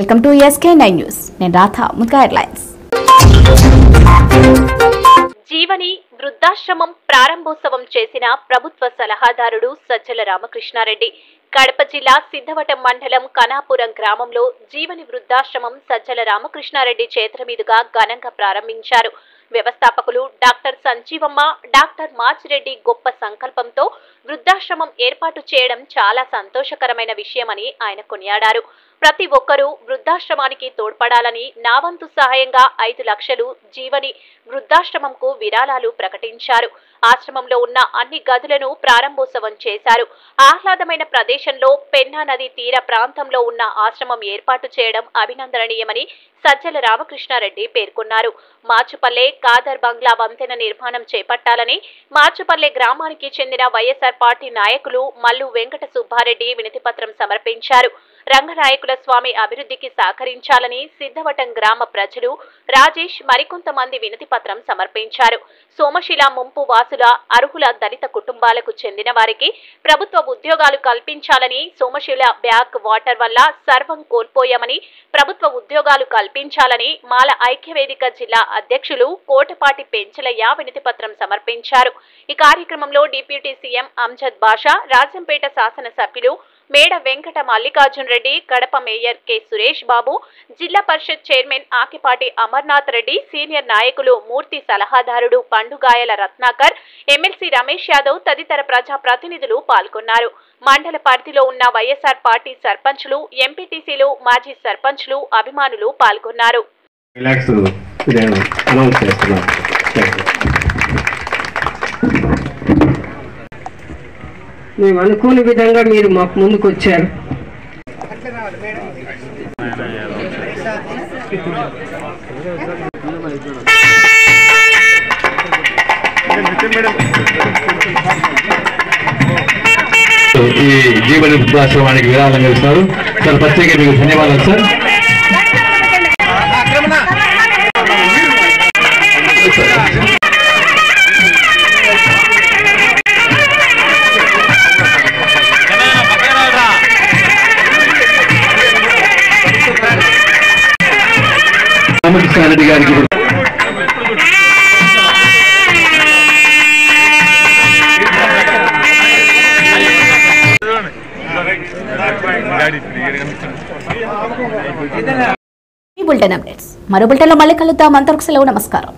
Welcome to SK9 news. నేను రాధా. ముందుగా headlines. Jeevani వృద్ధాశ్రమం ప్రారంభోత్సవం చేసిన ప్రభుత్వ సలహాదారుడు సజ్జల రామకృష్ణారెడ్డి. కడప జిల్లా సిద్ధవటం మండలం కనాపురం గ్రామంలో జీవని వృద్ధాశ్రమం సజ్జల రామకృష్ణారెడ్డి చేతుల మీదుగా ఘనంగా ప్రారంభించారు. వ్యవస్థాపకులు డాక్టర్ సంజీవమ్మ, డాక్టర్ మాచిరెడ్డి గొప్ప సంకల్పంతో వృద్ధాశ్రమం ఏర్పాటు చేయడం చాలా సంతోషకరమైన విషయమని ఆయన కొనియాడారు. ప్రతి ఒక్కరూ వృద్ధాశ్రమానికి తోడ్పడాలని నా వంతు సహాయంగా 5 లక్షలు జీవని వృద్ధాశ్రమంకు విరాళాలు ప్రకటించారు. ఆశ్రమంలో ఉన్న అన్ని గదులను ప్రారంభోత్సవం చేశారు. ఆహ్లాదమైన ప్రదేశంలో పెన్నా నది తీర ప్రాంతంలో ఉన్న ఆశ్రమం ఏర్పాటు చేయడం అభినందనీయమని సజ్జల రామకృష్ణారెడ్డి పేర్కొన్నారు. మార్చుపల్లె కాదర్ బంగ్లా వంతెన నిర్మాణం చేపట్టాలని మార్చుపల్లె గ్రామానికి చెందిన వైఎస్ఆర్ పార్టీ నాయకులు మల్లు వెంకట సుబ్బారెడ్డి వినతిపత్రం సమర్పించారు. రంగనాయకుల స్వామి అభివృద్ధికి సహకరించాలని సిద్ధవటం గ్రామ ప్రజలు రాజేష్ మరికొంతమంది వినతిపత్రం సమర్పించారు. సోమశిల ముంపు వాసుల అర్హుల దళిత కుటుంబాలకు చెందిన వారికి ప్రభుత్వ ఉద్యోగాలు కల్పించాలని, సోమశిల బ్యాక్ వాటర్ వల్ల సర్వం కోల్పోయామని ప్రభుత్వ ఉద్యోగాలు కల్పించాలని మాల ఐక్యవేదిక జిల్లా అధ్యక్షులు కోటపాటి పెంచలయ్య వినతిపత్రం సమర్పించారు. ఈ కార్యక్రమంలో డిప్యూటీ సీఎం అంజద్ బాషా, రాజంపేట శాసనసభ్యులు మేడ వెంకట మల్లికార్జున్ రెడ్డి, కడప మేయర్ కె సురేష్ బాబు, జిల్లా పరిషత్ చైర్మన్ ఆకిపాటి అమర్నాథ్ రెడ్డి, సీనియర్ నాయకులు మూర్తి సలహాదారుడు పండుగాయల రత్నాకర్, ఎమ్మెల్సీ రమేష్ యాదవ్ తదితర ప్రజా ప్రతినిధులు పాల్గొన్నారు. మండల పరిధిలో ఉన్న వైఎస్ఆర్ పార్టీ సర్పంచ్లు, ఎంపీటీసీలు, మాజీ సర్పంచ్లు, అభిమానులు పాల్గొన్నారు. మేము అనుకోని విధంగా మీరు మాకు ముందుకు వచ్చారు. ఈ జీవన వృద్ధాశ్రమానికి విరాళం ఇస్తారు సార్. ప్రత్యేక మీకు ధన్యవాదాలు సార్. రామకృష్ణారెడ్డి గారికి ఈ బులెటిన్ అప్డేట్స్. మరో బులెటిన్లో మళ్ళీ కలుద్దాం. అంతవరకు సెలవు. నమస్కారం.